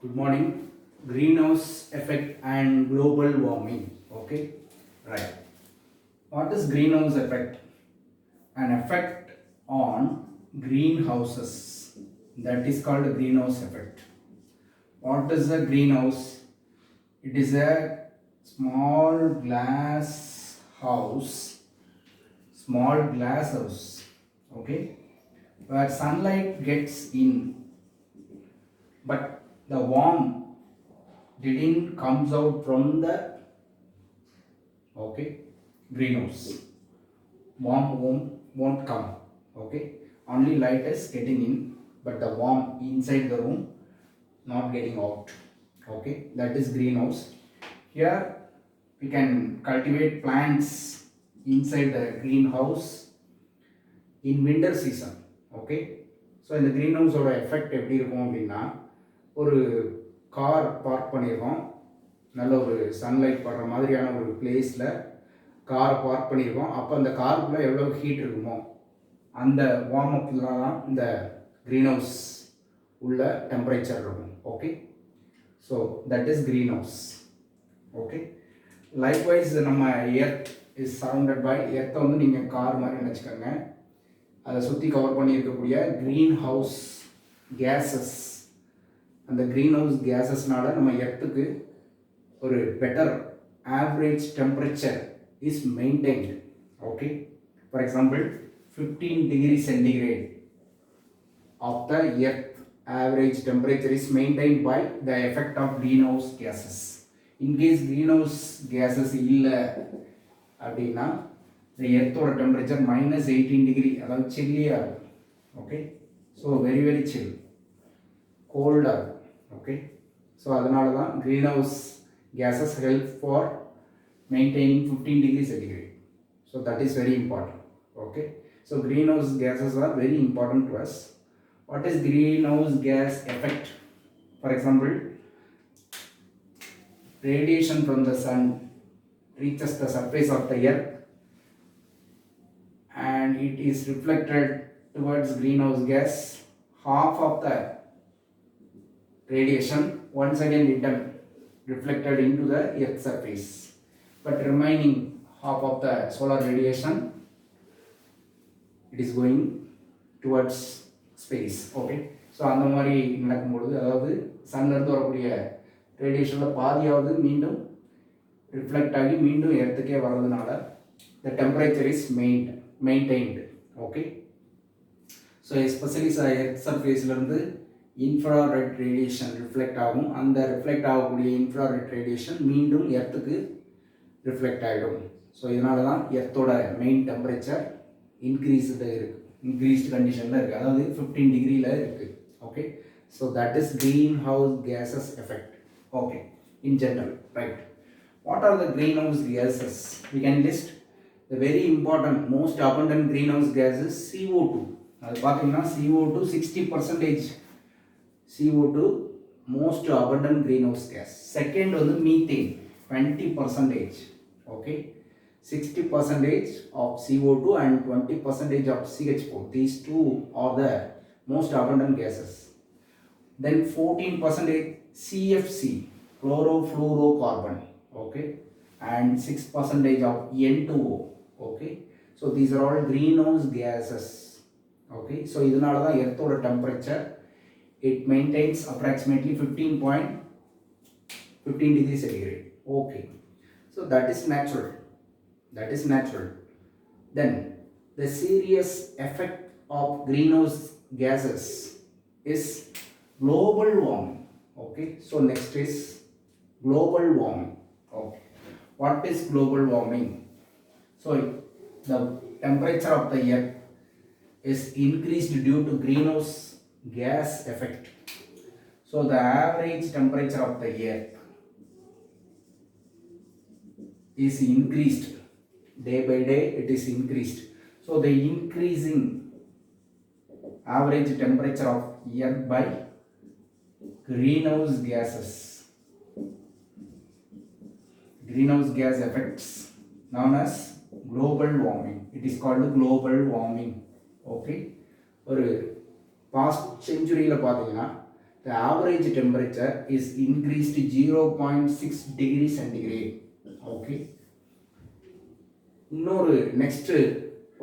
Good morning. Greenhouse effect and global warming. Okay, right. What is greenhouse effect? An effect on greenhouses. That is called a greenhouse effect. What is a greenhouse? It is a small glass house. Small glass house. Okay, where sunlight gets in, but the warm didn't comes out from the greenhouse. Warm won't come. Okay, only light is getting in, but the warm inside the room not getting out. Okay, that is greenhouse. Here we can cultivate plants inside the greenhouse in winter season. Okay, so இந்த greenhouse ஓட effect எப்படி இருக்கும் அப்படின்னா, ஒரு car park பண்ணியிருக்கோம், நல்ல ஒரு sunlight படுற மாதிரியான ஒரு பிளேஸில் காரை பார்க் பண்ணியிருக்கோம். அப்போ அந்த காருக்குள்ளே எவ்வளோ ஹீட் இருக்குமோ அந்த வார்ம் அப்பில் தான் இந்த க்ரீன் ஹவுஸ் உள்ள டெம்பரேச்சர் இருக்கும். Okay, so that is green house. Okay, likewise நம்ம எர்த் இஸ் சரௌண்டட் பை, எர்த்தை வந்து நீங்கள் கார் மாதிரி நினச்சிக்கோங்க. அதை சுற்றி கவர் பண்ணி இருக்கக்கூடிய க்ரீன் ஹவுஸ் கேஸஸ், அந்த க்ரீன் ஹவுஸ் கேஸஸ்னால நம்ம எர்த்துக்கு ஒரு better average temperature is maintained. Okay, for example 15 degree centigrade of the earth average temperature is maintained by the effect of greenhouse gases. In case greenhouse gases illa அப்படின்னா the earth ஓட temperature -18 degree, அதாவது சில்லியா இருக்கும். Okay, so very chill, cold ஆகும். Okay, so அதனால தான் greenhouse gases help for maintaining 15 degrees centigrade. So that is very important. Okay, so greenhouse gases are very important to us. What is greenhouse gas effect? For example, radiation from the sun reaches the surface of the earth and it is reflected towards greenhouse gas. Half of the radiation once again returned reflected into the earth's surface, but remaining half of the solar radiation, it is going towards space. Okay, so அந்த மாதிரி நடக்கும்பொழுது, அதாவது சன்லேருந்து வரக்கூடிய ரேடியேஷனில் பாதியாவது மீண்டும் reflect ஆகி மீண்டும் எர்த்துக்கே வர்றதுனால the temperature is maintained. Okay, so especially earth சர்ஃபேஸ்லேருந்து infrared radiation reflect ஆகும். அந்த ரிஃப்ளெக்ட் ஆகக்கூடிய இன்ஃப்ராரெட் ரேடியேஷன் மீண்டும் எர்த்துக்கு ரிஃப்ளெக்ட் ஆகிடும். ஸோ இதனால தான் எர்த்தோட மெயின் டெம்பரேச்சர் இன்க்ரீஸ்டு கண்டிஷனில் இருக்குது, அதாவது 15 டிகிரியில் இருக்குது. Okay, so that is greenhouse gases effect. Okay, in general, right. What are the greenhouse gases? We can list the very important most abundant greenhouse gases CO2. அது பார்த்தீங்கன்னா CO2 60%. CO2 most abundant greenhouse gas. Second வந்து methane 20%. Okay, 60% of CO2 and 20% of CH4. These two are the most abundant gases. Then 14% CFC, chlorofluorocarbon. Okay, and 6% of N2O. Okay, so these are all greenhouse gases. Okay, so இதனால தான் எர்த்தோட temperature it maintains approximately 15 degrees centigrade. Okay, so that is natural. Then the serious effect of greenhouse gases is global warming. Okay, so next is global warming. Okay, what is global warming? So the temperature of the earth is increased due to greenhouse gas effect. So the average temperature of the earth is increased day by day. It is increased. So the increasing average temperature of earth by greenhouse gases, greenhouse gas effects known as global warming. It is called global warming. Okay, ஒரு past செஞ்சுரியில் பார்த்தீங்கன்னா the average temperature is increased 0.6 degree centigrade. Okay, இன்னொரு next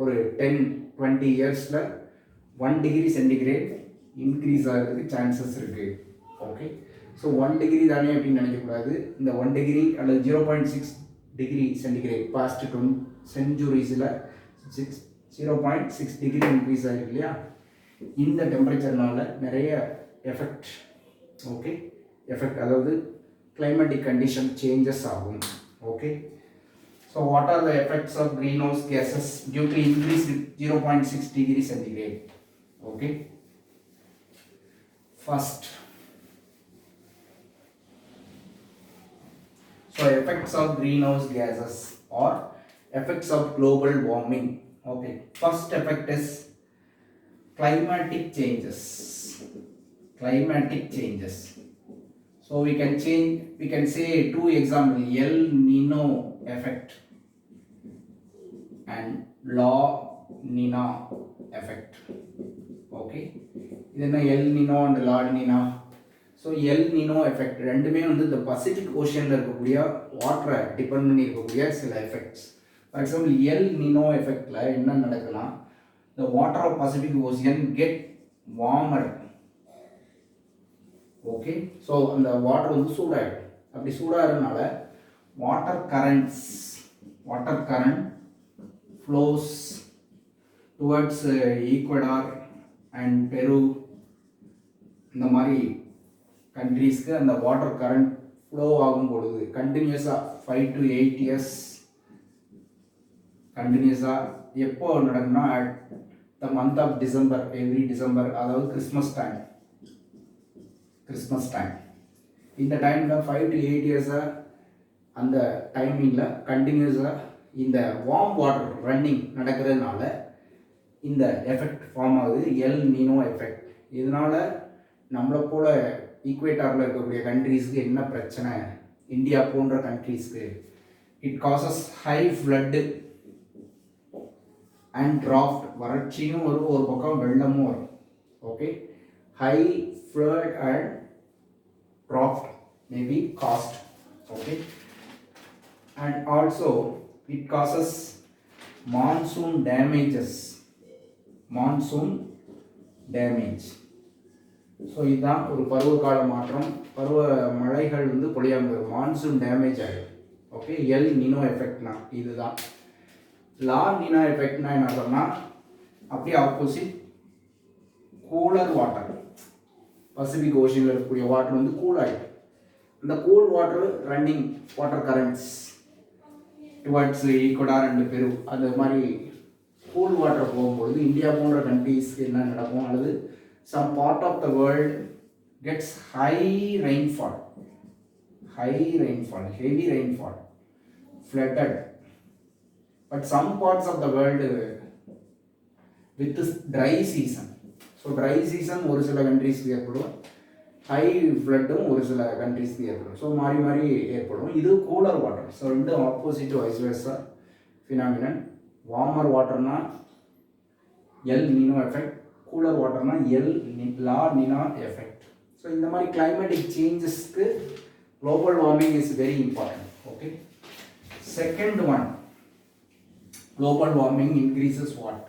ஒரு 10-20 இயர்ஸில் 1 degree centigrade increase ஆகிறதுக்கு chances இருக்குது. Okay, so 1 degree தானே அப்படின்னு நினைக்கக்கூடாது. இந்த 1 degree அல்லது 0.6 degree centigrade பாஸ்ட் 20 சென்ச்சுரிஸில் 0.6 degree இன்க்ரீஸ் ஆகிருக்கு இல்லையா, இந்த டெம்பரேச்சர்னால நிறைய எஃபெக்ட், ஓகே, எஃபெக்ட் அதாவது கிளைமேட்டிக் கண்டிஷன் சேஞ்சஸ் ஆகும். Okay, so what are the effects of greenhouse gases due to increased 0.6 degree centigrade? Okay, first, so effects of greenhouse gases or effects of global warming. Okay, first effect is climatic changes. Climatic changes, so we can say two examples: El Nino effect and La Nina effect. Okay, இதென்ன El Nino and La Nina? So El Nino effect ரெண்டுமே வந்து இந்த Pacific ஓஷனில் இருக்கக்கூடிய வாட்டரை depend பண்ணி இருக்கக்கூடிய சில effects. For example El Nino எஃபெக்டில் என்ன நடக்குதுன்னா, the water of Pacific Ocean get warmer. Okay, so அந்த வாட்டர் வந்து சூடாகிடும். அப்படி சூடாகிறதுனால water current flows towards Ecuador and Peru, இந்த மாதிரி கண்ட்ரீஸ்க்கு அந்த வாட்டர் கரண்ட் ஃப்ளோ ஆகும் பொழுது கண்டினியூஸாக 5 to 8 years கண்டினியூஸாக எப்போ நடக்கும்னா at the month of December, every December, அதாவது கிறிஸ்மஸ் டைம். இந்த டைமில் 5 to 8 years அந்த டைமிங்கில் கண்டினியூஸாக இந்த வார்ம் வாட்டர் ரன்னிங் நடக்கிறதுனால இந்த எஃபெக்ட் ஃபார்ம் ஆகுது, எல் நீனோ எஃபெக்ட். இதனால் நம்மளை போல் ஈக்குவேட்டாரில் இருக்கக்கூடிய கண்ட்ரீஸ்க்கு என்ன பிரச்சனை, இந்தியா போன்ற கண்ட்ரீஸ்க்கு, it causes high flood and drought, வறட்சியும் வரும், ஒரு பக்கம் வெள்ளமும் வரும். Okay, high flood and drought may be caused. Okay, and also it causes monsoon damage. So இதுதான் ஒரு பருவகால மாற்றம், பருவ மழைகள் வந்து பொழியாமல் வரும், மான்சூன் டேமேஜ் ஆகிடும். ஓகே, எல் நினோ எஃபெக்ட்னா இதுதான். லா நினோ எஃபெக்ட்னா என்ன சொன்னால், அப்படியே ஆப்போசிட், கூலர் வாட்டர், பசிபிக் ஓஷனில் இருக்கக்கூடிய வாட்டர் வந்து கூல் ஆகிடும். இந்த cool water running water currents towards Ecuador and பெரு, அது மாதிரி கூல் வாட்டர் போகும்பொழுது இந்தியா போன்ற கண்ட்ரீஸ்க்கு என்ன நடக்கும், அல்லது some part of the world gets heavy rainfall, flooded, but some parts of the world with this dry season. So dry season ஒரு சில கண்ட்ரீஸ்க்கு ஏற்படும், ஹை ஃப்ளட்டும் ஒரு சில கண்ட்ரீஸ்க்கு ஏற்படும். ஸோ மாறி ஏற்படும். இது கூலர் வாட்டர். ஸோ ரெண்டு opposite vice versa phenomenon. Warmer வாட்டர்னா எல் நீனோ எஃபெக்ட், கூலர் வாட்டர்னா லா நினா எஃபெக்ட். ஸோ இந்த மாதிரி கிளைமேட்டிக் சேஞ்சஸ்க்கு global warming is very important. Okay, second one, global warming increases what?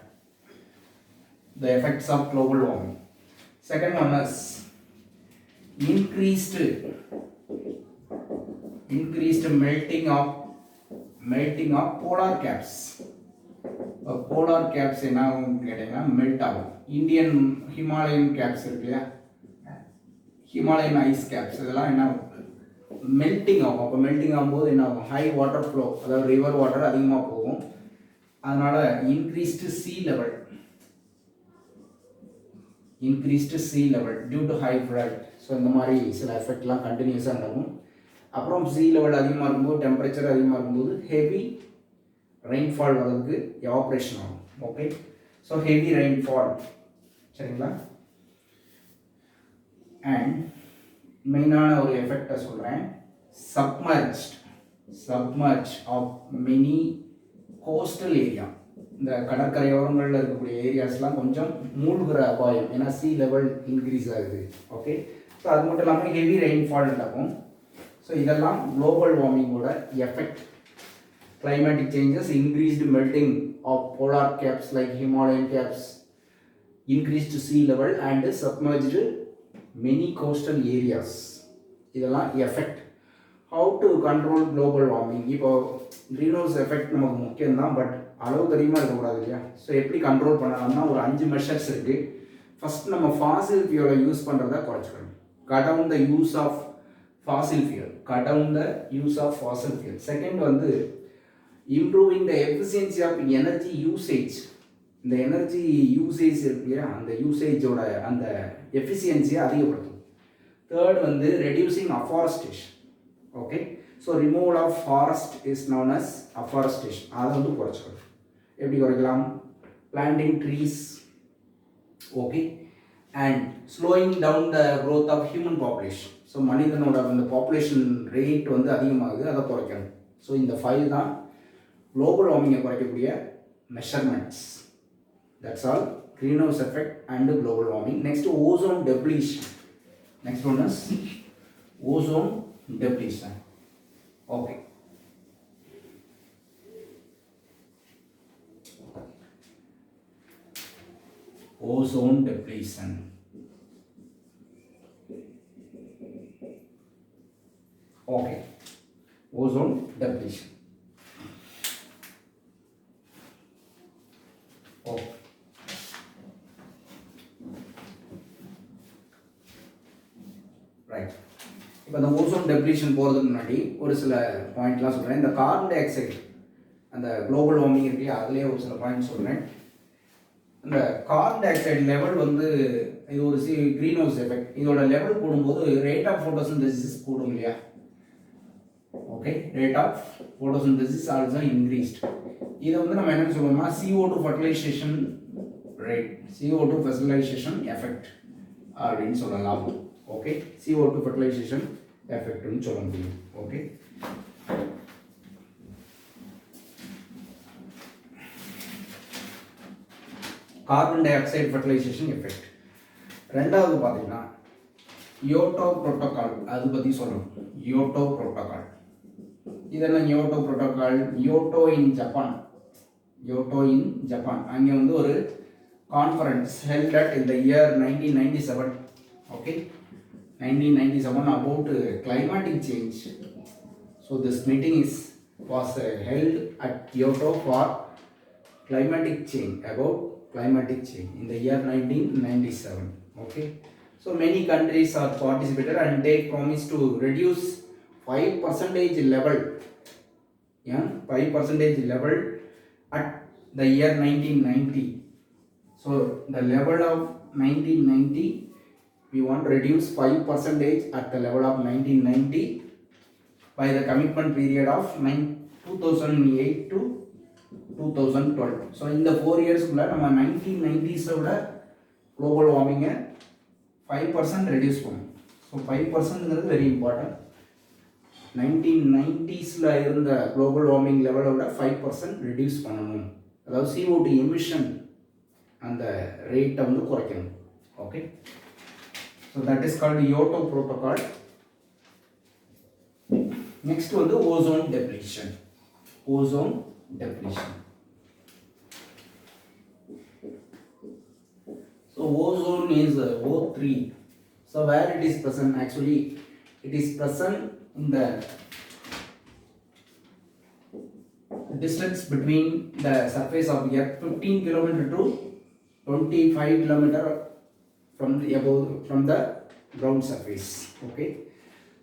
The effects of global warming. Second one is increased melting of polar caps. Polar caps என்ன ஆகும் கேட்டிங்கன்னா melt ஆகும். Indian Himalayan caps இருக்கு இல்லையா, Himalayan ice caps, இதெல்லாம் என்ன ஆகும், melting ஆகும். அப்போ மெல்ட்டிங் ஆகும்போது என்ன ஆகும், ஹை வாட்டர் ஃப்ளோ, அதாவது ரிவர் வாட்டர் அதிகமாக போகும். அதனால் increased sea level due to high flood. So இந்த மாதிரி சில எஃபெக்ட்லாம் கண்டினியூஸாக நடக்கும். அப்புறம் சீ லெவல் அதிகமாக இருக்கும்போது, டெம்பரேச்சர் அதிகமாக இருக்கும்போது ஹெவி ரெயின்ஃபால் வரதுக்கு எவாப்ரேஷன் ஆகும். ஓகே, ஸோ ஹெவி ரெயின்ஃபால், சரிங்களா. அண்ட் மெயினான ஒரு எஃபெக்டை சொல்கிறேன், submerge of many coastal area. இந்த கடற்கரையோரங்களில் இருக்கக்கூடிய ஏரியாஸ்லாம் கொஞ்சம் மூழ்கிற அபாயம், ஏன்னா சீ லெவல் இன்க்ரீஸ் ஆகுது. ஓகே, ஸோ அது மட்டும் இல்லாமல் ஹெவி ரெயின்ஃபால் நடக்கும். ஸோ இதெல்லாம் குளோபல் வார்மிங்கோட effect. Climatic changes, increased melting of polar caps like Himalayan caps, increased sea level and submerged many coastal areas. இதெல்லாம் effect. How to control global warming? இப்போ green house effect நமக்கு முக்கியம்தான், but அளவுக்கு அதிகமாக இருக்கக்கூடாது இல்லையா? ஸோ எப்படி கண்ட்ரோல் பண்ணலாம்னா ஒரு 5 மெஷர்ஸ் இருக்குது. ஃபஸ்ட் நம்ம ஃபாசில் ஃபியூலை யூஸ் பண்ணுறத குறைச்சிக்கணும். Cut down the use of fossil fuel. Cut down the use of fossil fuel. Second வந்து improving the efficiency of energy usage. இந்த எனர்ஜி யூசேஜ் இருக்கு இல்லையா, அந்த யூசேஜோட அந்த எஃபிஷியன்சியை அதிகப்படுத்தும். தேர்ட் வந்து reducing afforestation. Okay, so removal of forest is known as afforestation. அதை வந்து குறைச்சிக்கணும். எப்படி குறைக்கலாம்? Planting trees. Okay, and slowing down the growth of human population. So மனிதனோட அந்த பாப்புலேஷன் ரேட் வந்து அதிகமாகுது, அதை குறைக்கணும். ஸோ இந்த 5 தான் குளோபல் வார்மிங்கை குறைக்கக்கூடிய measurements. That's all. Greenhouse effect and global warming. Next, ozone depletion. Next one is ozone depletion. Okay. Ozone depletion. Okay. Ozone depletion. Okay. Right. இப்போ இந்த ஓசோன் டெப்ளீஷன் போகிறதுக்கு முன்னாடி ஒரு சில பாயிண்ட்லாம் சொல்கிறேன். இந்த கார்பன் டை ஆக்சைடு, அந்த குளோபல் வார்மிங் இருக்கு, அதுலேயே ஒரு சில பாயிண்ட் சொல்கிறேன். இந்த கார்பன் டை ஆக்சைடு லெவல் வந்து இது ஒரு க்ரீன் ஹவுஸ் எஃபெக்ட். இதோட லெவல் கூடும்போது ரேட் ஆஃப் ஃபோட்டோசிந்தசிஸ் கூடும் இல்லையா? Okay, rate of photosynthesis also increased. இதை வந்து நம்ம என்ன சொல்லுவோம்னா CO2 fertilisation rate, CO2 fertilisation effect அப்படின்னு சொல்லலாம். ஓகே, CO2 ஃபர்டிலைசேஷன் எஃபெக்ட்னு சொல்ல முடியும். Okay, carbon di oxide fertilisation effect. ரெண்டாவது பார்த்தீங்கன்னா யோட்டோ புரோட்டோகால், அது பற்றி சொல்லணும். யோட்டோ புரோட்டோகால் இதெல்லாம் Kyoto protocol. Kyoto in Japan. Kyoto in Japan. அங்கே வந்து ஒரு conference held at in the year 1997. Okay, 1997 about climatic change. So this meeting was held at Kyoto for climatic change, about climatic change in the year 1997. Okay, so many countries are participated and take promise to reduce 5% level, 5% level at the year 1990. So the level of 1990, we want to reduce 5% at the level of 1990 by the commitment period of 2008 to 2012. So in the 4 years நம்ம 1990s ஓட global வார்மிங்கை 5% reduce பண்ணும். So 5%ங்கிறது very important. 1990s இருந்த global warming லெவலோட 5% reduce பண்ணணும். அதாவது CO2 emission அந்த ரேட்டை வந்து குறைக்கணும். Okay, so that is called Kyoto protocol. Next வந்து ozone depletion. Ozone depletion. So ozone is O3. So where it is present? Actually, it is present in the distance between the surface of Earth 15 km to 25 km from the above, from the ground surface. Okay,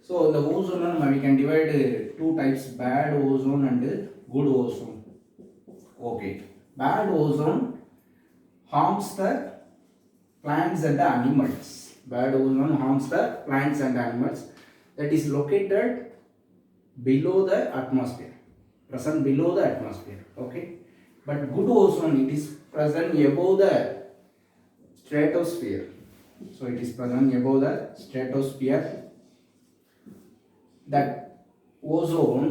so the ozone we can divide 2 types: bad ozone and good ozone. Okay, bad ozone harms the plants and the animals. Bad ozone harms the plants and animals. That is located below the atmosphere, present below the atmosphere. Okay, but good ozone, it is present above the stratosphere. So it is present above the stratosphere. That ozone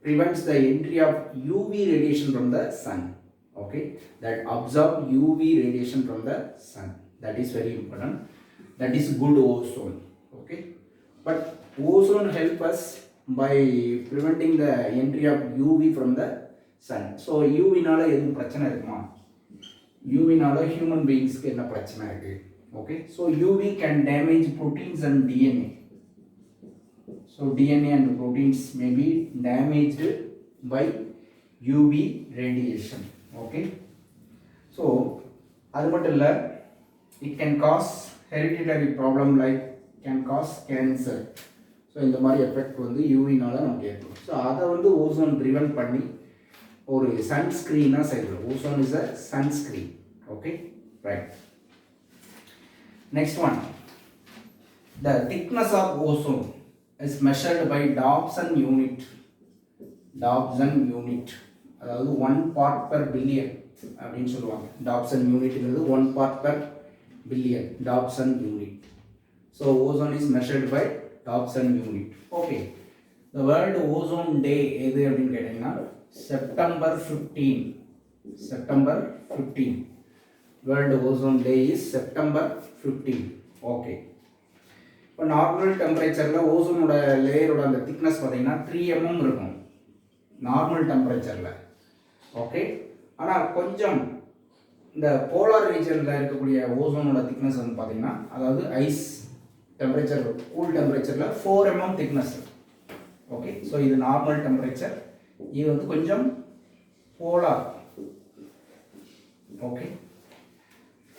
prevents the entry of UV radiation from the sun. Okay, that absorb UV radiation from the sun. That is very important. that is good ozone. Okay, but ozone help us by preventing the entry of UV from the sun. So UV நால எதுவும் பிரச்சனை இருக்குமா? UV நால human beings க்கு என்ன பிரச்சனை இருக்கு? Okay, so UV can damage proteins and DNA. So DNA and proteins may be damaged by UV radiation. Okay, so அது மட்டும் இல்ல, it can cause hereditary problem like can cause cancer. So இந்த மாதிரி effect வந்து யூவினால நமக்கு ஏற்படும். So அதை வந்து ஓசோன் ப்ரிவென்ட் பண்ணி ஒரு சன்ஸ்க்ரீனாக செய்யணும். Ozone is a sunscreen. Okay, right. Next one, the thickness of ozone is measured by Dobson unit. Dobson unit அதாவது 1 part per billion அப்படின்னு சொல்லுவாங்க. டாப்சன் யூனிட்ங்கிறது 1 part per billion, Dobson unit. So ozone is measured by Dobson unit. Okay, the world ozone day எது அப்படின்னு கேட்டீங்கன்னா September 15. September 15 world ozone day is September 15. Okay, இப்போ normal டெம்பரேச்சரில் ஓசோனோட லேயரோட அந்த திக்னஸ் பார்த்தீங்கன்னா 3 mm இருக்கும் நார்மல் டெம்பரேச்சரில். ஓகே, ஆனால் கொஞ்சம் இந்த போலார் ரீஜனில் இருக்கக்கூடிய ஓசோனோட திக்னஸ் வந்து பார்த்தீங்கன்னா, அதாவது ஐஸ் டெம்பரேச்சர், கூல் டெம்பரேச்சரில் 4 mm திக்னஸ். ஓகே, ஸோ இது நார்மல் டெம்பரேச்சர், இது வந்து கொஞ்சம் போலார். ஓகே,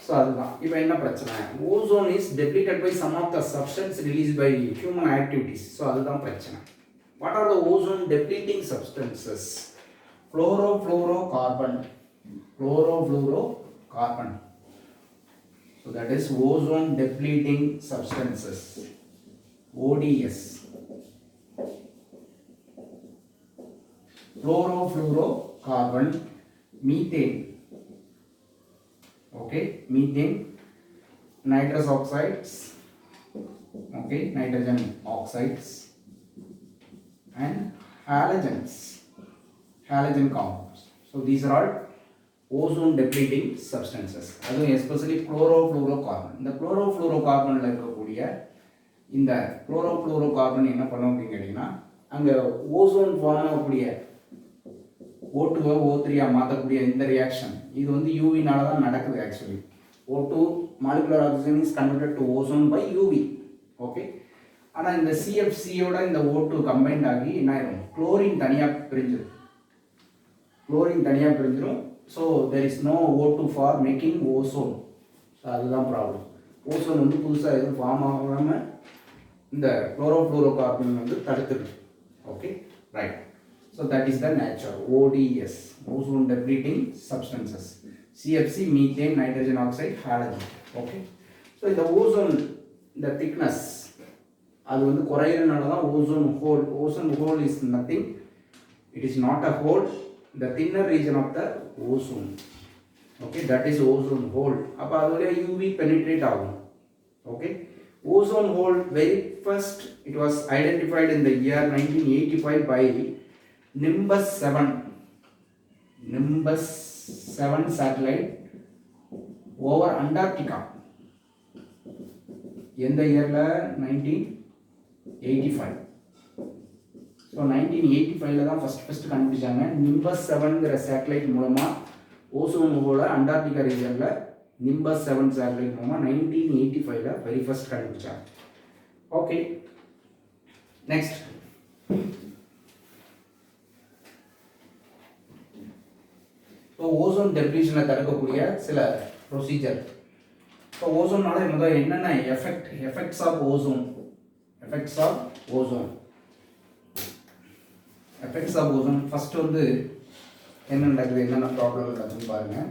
ஸோ அதுதான். இப்போ என்ன பிரச்சனை? Ozone is depleted by some of the substance release by human activities. So அதுதான் பிரச்சனை. What are the ozone depleting substances? chlorofluorocarbon. Chlorofluorocarbon. So that is ozone depleting substances, ODS. Chlorofluorocarbon, methane. Okay, methane, nitrous oxides. Okay, nitrogen oxides and halogens, halogen compounds. So these are all ozone depleting substances. அதுவும் especially chlorofluorocarbon. இந்த குளோரோஃப்ளூரோகார்பனில் இருக்கக்கூடிய இந்த chlorofluorocarbon என்ன பண்ணும் அப்படின்னு கேட்டிங்கன்னா, அங்கே ozone form ஆகக்கூடிய O2 O3 மாற்றக்கூடிய இந்த ரியாக்ஷன் இது வந்து யூவினால தான் நடக்குது. Actually O2 molecular oxygen is converted to ozone by UV. Okay, ஆனால் இந்த CFCயோட இந்த O2 கம்பைண்ட் ஆகி என்ன ஆயிடும்? குளோரின் தனியாக பிரிஞ்சிடும். குளோரின் தனியாக பிரிஞ்சிடும். So there is no O2 for making ozone. So அதுதான் ப்ராப்ளம். ஓசோன் வந்து புதுசாக எதுவும் ஃபார்ம் ஆகாமல் இந்த குளோரோஃப்ளூரோகார்பன் வந்து தடுத்துடுது. Okay, right. So that is the nature. ODS, ozone depleting substances. CFC, methane, nitrogen oxide, halogen. Okay, so இந்த ozone இந்த திக்னஸ் அது வந்து குறையிறதுனால தான் ozone hole. Ozone hole is nothing, it is not a hole, the thinner region of the ozone. Okay, that is ozone hole. அப்போ அதோட UV penetrate ஆகும். Okay, ozone hole very first it was identified in the year 1985 by Nimbus 7. Nimbus 7 satellite over Antarctica. எந்த இயர்ல? 1985. So 1985 தான் first கண்டுபிடிச்சாங்க. Nimbus 7ங்கிற satellite மூலமாக ozone ஹோல அண்டார்டிகா ரீஜனில் நிம்பஸ் 7 சேட்டலைட் மூலமாக 1985 வெரி ஃபஸ்ட் கண்டுபிடிச்சாங்க. ஓகே, நெக்ஸ்ட் ஸோ ஓசோன் டெப்ளீஷனை தடுக்கக்கூடிய சில ப்ரொசீஜர். ஸோ ஓசோனால முதல் என்னென்ன effects of ozone. Effects of ozone, effects of ozone first வந்து என்ன நடக்குது, என்னென்ன ப்ராப்ளம் நடக்குதுன்னு பாருங்கள்.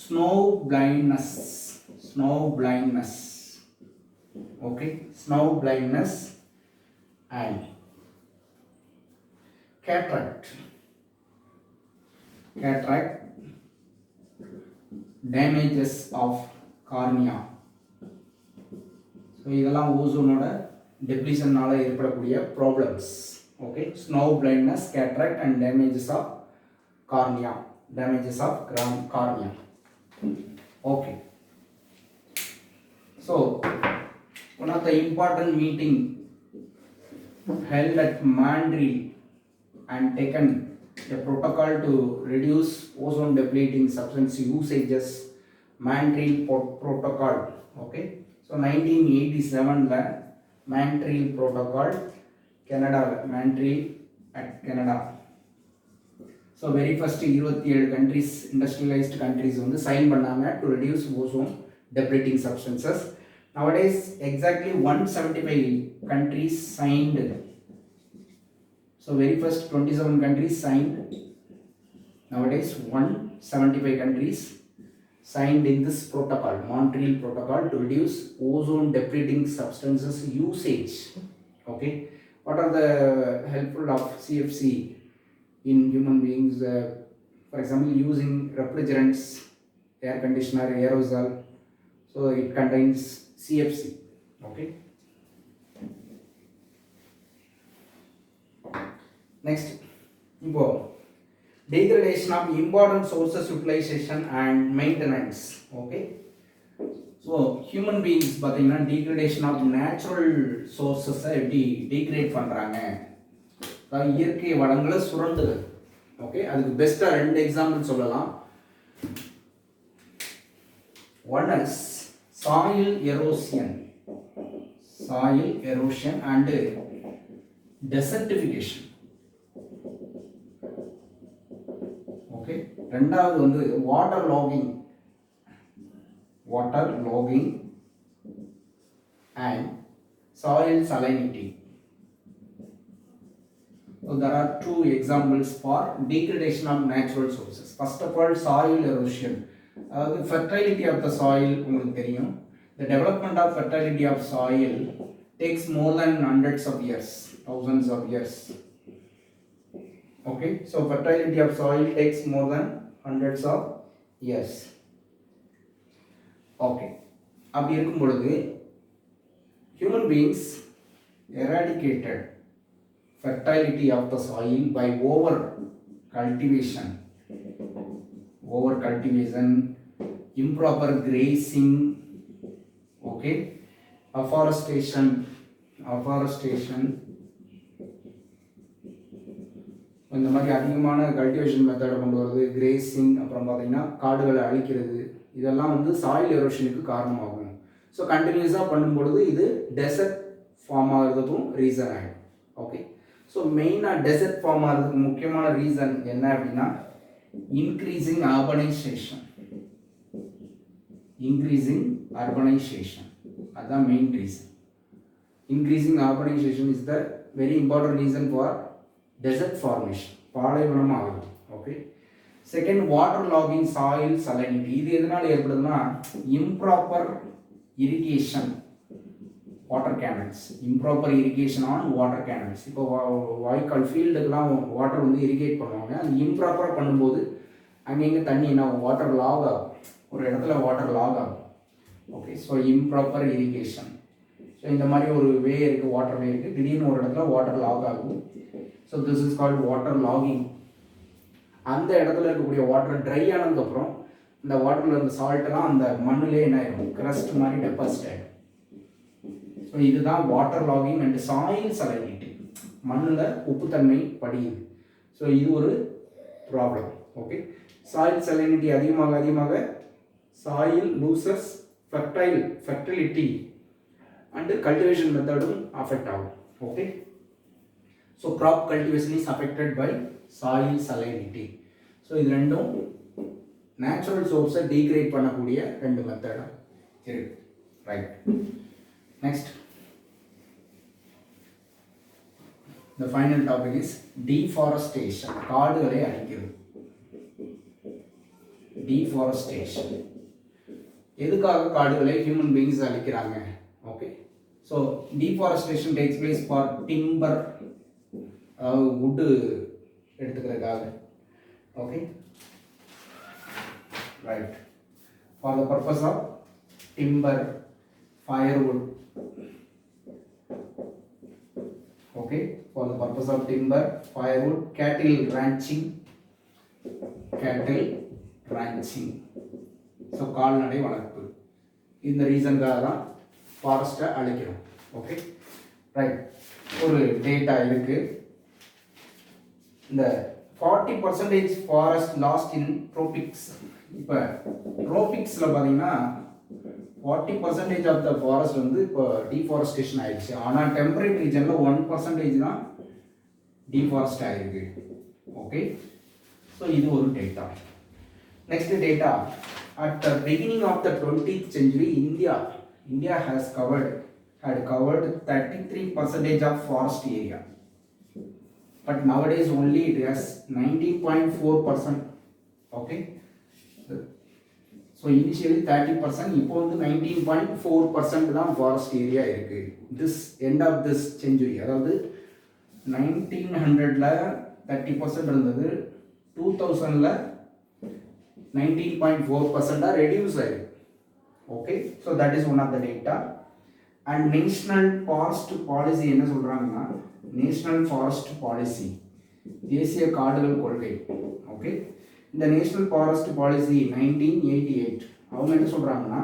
Snow blindness. Snow blindness. Okay, snow blindness and cataract. Cataract, damages of cornea. So இதெல்லாம் ஓசோனோட டெப்ளீஷன்னால ஏற்படக்கூடிய problems. Okay, snow blindness, cataract and damages of cornea. Damages of cornea. Okay, So one of the important meeting held at Montreal and taken a protocol to reduce ozone depleting substance usages, Montreal Protocol. Okay, so 1987 la Montreal Protocol, Canada, Montreal at Canada. So very first 27 countries, industrialized countries வந்து sign பண்ணாங்க to reduce ozone depleting substances. Nowadays exactly 175 countries signed. So very first 27 countries signed. Nowadays 175 countries signed in this protocol, Montreal Protocol, to reduce ozone depleting substances usage. Okay, what are the helpful of CFC in human beings? For example, using refrigerants, air conditioner, aerosol, so it contains CFC. Okay, next, degradation of important sources utilization and maintenance. Okay, so human beings பார்த்தீங்கன்னா degradation of natural sources எப்படி degrade பண்றாங்க, அதாவது இயற்கை வளங்களை சுரண்டுது. Okay, அதுக்கு பெஸ்டா ரெண்டு example சொல்லலாம். One is soil erosion and desertification. Okay, ரெண்டாவது வந்து water logging and soil salinity. So there are two examples for degradation of natural sources. First of all, soil erosion. The fertility of the soil, உங்களுக்கு தெரியும். The development of fertility of soil takes more than hundreds of years, thousands of years. Okay, so fertility of soil takes more than hundreds of years. Okay, அப்படி இருக்கும் பொழுது human beings eradicated fertility of the soil by over cultivation, improper grazing, okay, afforestation, இந்த மாதிரி அதிகமான cultivation மெத்தடை கொண்டு வருது, grazing, அப்புறம் பார்த்தீங்கன்னா காடுகளை அழிக்கிறது, இதெல்லாம் வந்து சாயில் எரோஷனுக்கு காரணமாகும். ஸோ கண்டினியூஸாக பண்ணும்பொழுது இது டெசர்ட் ஃபார்ம் ஆகிறதுக்கும் ரீசன் ஆகிடும். ஓகே, ஸோ மெயினாக டெசர்ட் ஃபார்ம் ஆகிறதுக்கு முக்கியமான ரீசன் என்ன அப்படின்னா இன்க்ரீசிங் அர்பனைசேஷன், அதுதான் main reason. Increasing urbanisation is the very important reason for desert formation, பாலைவனம் ஆகுது. Okay, second water logging, soil salinity. இது எதனால் ஏற்படுதுன்னா improper irrigation, water canals, improper irrigation on water canals. இப்போ வாய்க்கால் ஃபீல்டுக்கெலாம் வாட்டர் வந்து இரிகேட் பண்ணுவாங்க, அது இம்ப்ராப்பராக பண்ணும்போது அங்கங்கே தண்ணி என்ன வாட்டர் லாக் ஆகும், ஒரு இடத்துல வாட்டர் லாக் ஆகும். Okay, so improper irrigation. So இந்த மாதிரி ஒரு வே இருக்குது, வாட்டர் வே இருக்குது, திடீர்னு ஒரு இடத்துல வாட்டர் லாக் ஆகும். So this is called water logging. அந்த இடத்துல இருக்கக்கூடிய வாட்டர் ட்ரை ஆனதுக்கப்புறம் இந்த வாட்டரில் இருந்த சால்ட்டெல்லாம் அந்த மண்ணிலே என்ன ஆகிடும், கிரஸ்ட் மாதிரி டெபாசிட் ஆகிடும். ஸோ இதுதான் water logging and soil salinity, மண்ணில் உப்புத்தன்மை படியுது. ஸோ இது ஒரு ப்ராப்ளம். ஓகே, சாயில் சலைனிட்டி அதிகமாக soil loses fertility and cultivation மெத்தடும் அஃபெக்ட் ஆகும். Okay, so crop cultivation is affected by soil salinity. So இது ரெண்டும் நேச்சுரல் சோர்ஸை டீக்ரேட் பண்ணக்கூடிய ரெண்டு மெத்தடாக இருக்கு. Right, next the final topic is deforestation, காடுகளை அழிக்கிறது. deforestation எதுக்காக காடுகளை ஹியூமன் பீயிங்ஸ் அழிக்கிறாங்க? Okay, so deforestation takes place for timber, அதாவது வுட்டு எடுத்துக்கிறதுக்காக. Okay, right, for the purpose of timber, firewood. Okay, for the purpose of timber, firewood, cattle ranching. So கால்நடை வளர்ப்பு. இந்த ரீசனுக்காக தான் ஃபாரஸ்ட்டை அழிக்கிறோம். Okay right. ஒரு டேட்டா இருக்குது. இந்த 40% ஃபாரஸ்ட் லாஸ்ட் இன் ட்ரோபிக்ஸ். இப்போ ட்ரோபிக்ஸில் பார்த்தீங்கன்னா 40% ஆஃப் த ஃபாரஸ்ட் வந்து இப்போ டீஃபாரஸ்டேஷன் ஆயிடுச்சு. ஆனால் டெம்பரேட் ரீஜனில் 1% தான் டீஃபாரஸ்ட் ஆகிருக்கு. ஓகே, ஸோ இது ஒரு data. Next data, at the beginning of the 20th century, India had covered 33% of forest area. But nowadays only it has 19.4%. Okay. So initially 30%, இப்போ வந்து 19.4% தான் ஃபாரஸ்ட் ஏரியா இருக்கு. This end of this century, அதாவது 1900ல 30% இருந்தது, 2000ல 19.4% reduce ஆயிருக்கு. Okay, so that is one of the data. And national forest policy என்ன சொல்றாங்கன்னா, national forest policy, தேசிய காடுகள் கொள்கை. ஓகே, இந்த நேஷனல் ஃபாரஸ்ட் பாலிசி 1988 அவங்க என்ன சொல்றாங்கன்னா,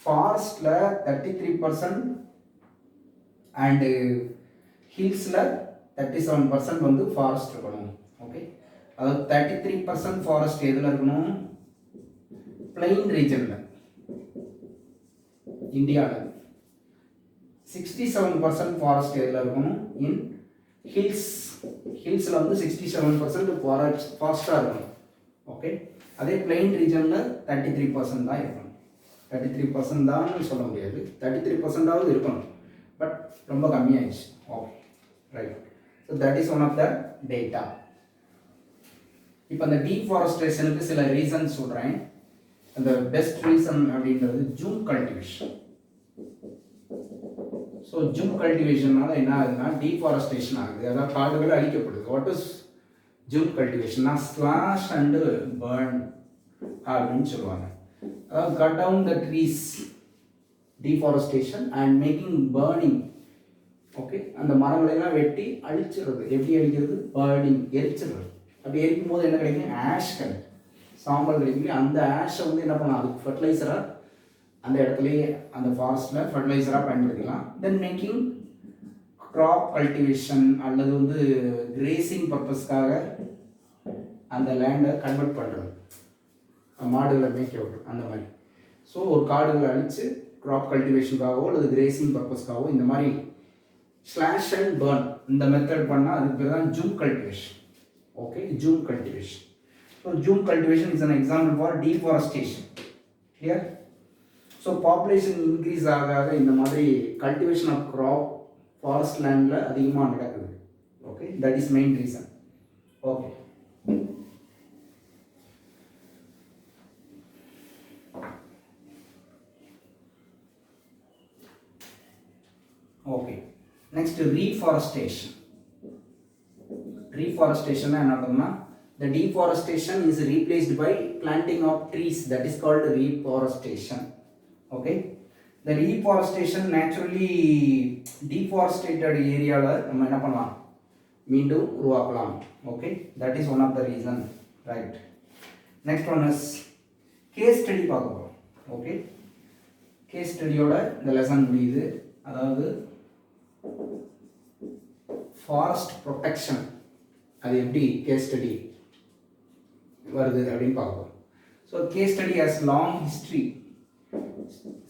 ஃபாரஸ்ட்ல 33% அண்ட் ஹில்ஸ்ல 37% வந்து ஃபாரஸ்ட் இருக்கணும். ஓகே, அதாவது 33% ஃபாரஸ்ட் எதில் இருக்கணும், பிளைன் ரீஜனில் இந்தியாவில். 67% ஃபாரஸ்ட் எதில் இருக்கணும், இன் ஹில்ஸில் வந்து 67% ஃபாரஸ்டாக இருக்கணும். ஓகே, அதே பிளைன் ரீஜனில் 33% தான் இருக்கணும். 33% தான் சொல்ல முடியாது, 33%ஆவது இருக்கணும், பட் ரொம்ப கம்மியாயிடுச்சு. Okay right. So that is one of the data. இப்போ அந்த டீஃபாரஸ்டேஷனுக்கு சில ரீசன் சொல்கிறேன். அந்த பெஸ்ட் ரீசன் அப்படின்றது ஜூம் கல்டிவேஷன். ஸோ ஜூம் கல்டிவேஷனால என்ன ஆகுதுன்னா டீஃபாரஸ்டேஷன் ஆகுது, அதாவது காடுகள் அழிக்கப்படுது. வாட் இஸ் ஜூம் கல்டிவேஷன்னா ஸ்லாஷ் அண்டு பர்ன் அப்படின்னு சொல்லுவாங்க. அதாவது cut down the trees, deforestation and making burning. Okay, அந்த மரங்களெல்லாம் வெட்டி அழிச்சிடுறது. எப்படி அழிக்கிறது, பர்னிங், எரிச்சிடுறது. அப்படி எரிக்கும் போது என்ன கிடைக்கும், ஆஷ் கிடைக்கும், சாம்பல் கிடைக்கும். அந்த ஆஷை வந்து என்ன பண்ணலாம், அதுக்கு ஃபர்டிலைசராக அந்த இடத்துலையே அந்த ஃபாரஸ்ட்டில் ஃபர்டிலைசராக பயன்படுத்திக்கலாம். தென் மேக்கிங் க்ராப் கல்டிவேஷன் அல்லது வந்து கிரேசிங் பர்பஸ்க்காக அந்த லேண்டை கன்வெர்ட் பண்ணுறது, மாடுகளை மேய்க்க விடும் அந்த மாதிரி. ஸோ ஒரு காடுகளை அழித்து க்ராப் கல்டிவேஷனுக்காகவோ அல்லது கிரேசிங் பர்பஸ்க்காகவோ இந்த மாதிரி ஸ்லாஷ் அண்ட் பர்ன் இந்த மெத்தட் பண்ணால் அதுக்கு பேர் தான் zoom cultivation. Okay, zoom cultivation. So zoom cultivation is an example for deforestation. Clear? So population increase ஆக இந்த மாதிரி கல்டிவேஷன் ஆஃப் க்ராப் ஃபாரஸ்ட் லேண்டில் அதிகமாக நடக்குது. Okay, that is main reason. Okay, okay. Next reforestation. Reforestation என்ன அர்த்தம்னா, the deforestation is replaced by planting of trees, that is called reforestation. Okay, the reforestation naturally deforested ஏரியாவில் நம்ம என்ன பண்ணலாம், மீண்டும் உருவாக்கலாம். Okay, that is one of the reason, right? Next one is case study பார்க்க போகிறோம். ஓகே, கேஸ் ஸ்டடியோட இந்த lesson முடியுது. அதாவது ஃபாரஸ்ட் ப்ரொடெக்ஷன் அது எப்படி கேஸ் ஸ்டடி வருது அப்படின்னு பார்ப்போம். So case study has long history.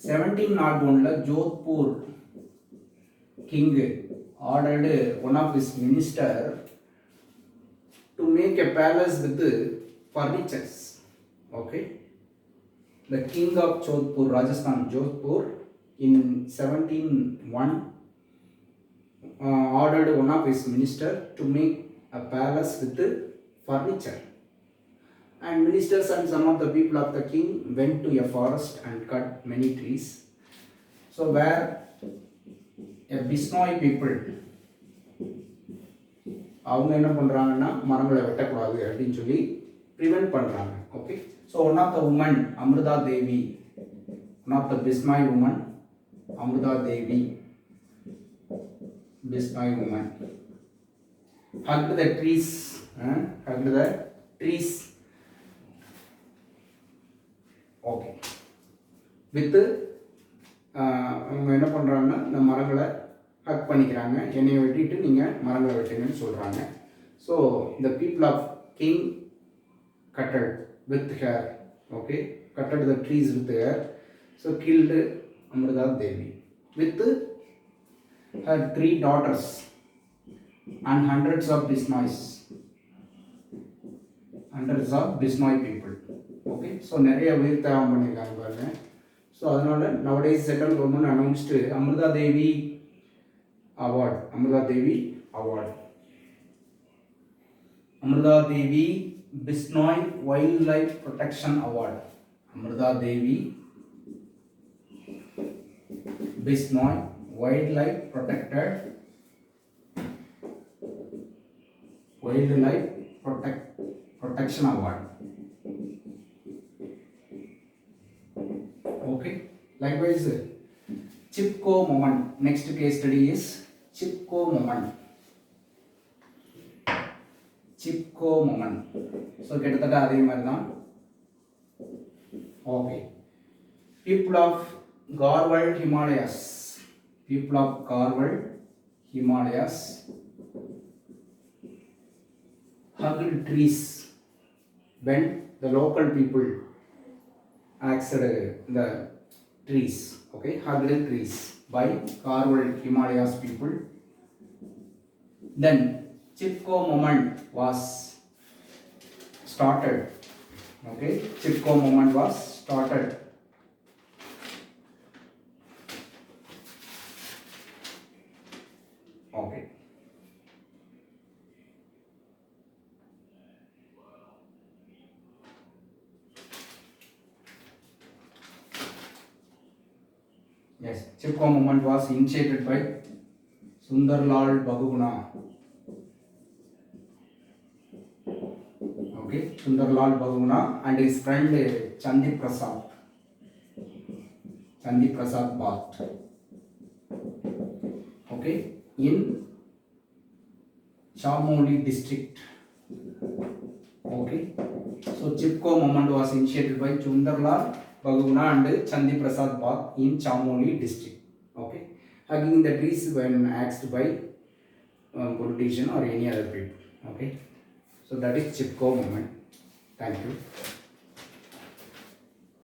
1701 Jodhpur king ordered one of his minister to make a palace with furnitures. Okay, the king of Jodhpur, Rajasthan, Jodhpur, in 1701 ordered one of his minister to make a palace with furniture. And ministers and some of the people of the king went to a forest and cut many trees. So where a Bisnoy people அவங்க என்ன பண்ணுறாங்கன்னா மரங்களை வெட்டக்கூடாது அப்படின்னு சொல்லி prevent பண்ணுறாங்க. Okay, so one of the woman Amrita Devi, one of the Bishnoi woman Amrita Devi, Bisnoy woman, hugged the trees, Okay, with அவங்க என்ன பண்ணுறாங்கன்னா இந்த மரங்களை ஹக் பண்ணிக்கிறாங்க, என்னையை வெட்டிட்டு நீங்கள் மரங்களை வெட்டுங்கன்னு சொல்கிறாங்க. So the people of king cutted with hair, okay, cutted the trees with hair, so killed Amrita Devi with her 3 daughters and hundreds of Bisnoy people. Okay, so நிறைய உயிர் தியாகம் பண்ணியிருக்காங்க பாருங்க. ஸோ அதனால் nowadays central government announced Amrita Devi award, Amrita Devi Bisnoy Wildlife Protection Award, Amrita Devi Bisnoy Wildlife Protection Award. Okay, likewise Chipko moment. Next case study is Chipko moment. So கிட்டத்தட்ட அதே மாதிரி தான். Okay, people of Garhwal Himalayas hugged trees when the local people axed the trees. Okay, hugged trees by Garhwal Himalayas people. Then Chipko moment was started. Okay, Chipko moment was started. Okay, yes, Chipko moment was initiated by Sundarlal Bahuguna. Sundarlal Bahuguna and his friend Chandi Prasad Bhatt. Okay, in Chamoli district. Okay, so Chipko moment was initiated by Sundarlal Bahuguna and Chandi Prasad Bhatt in Chamoli district. Okay, hugging the trees when asked by politician or any other people. Okay, so that is Chipko moment. Thank you.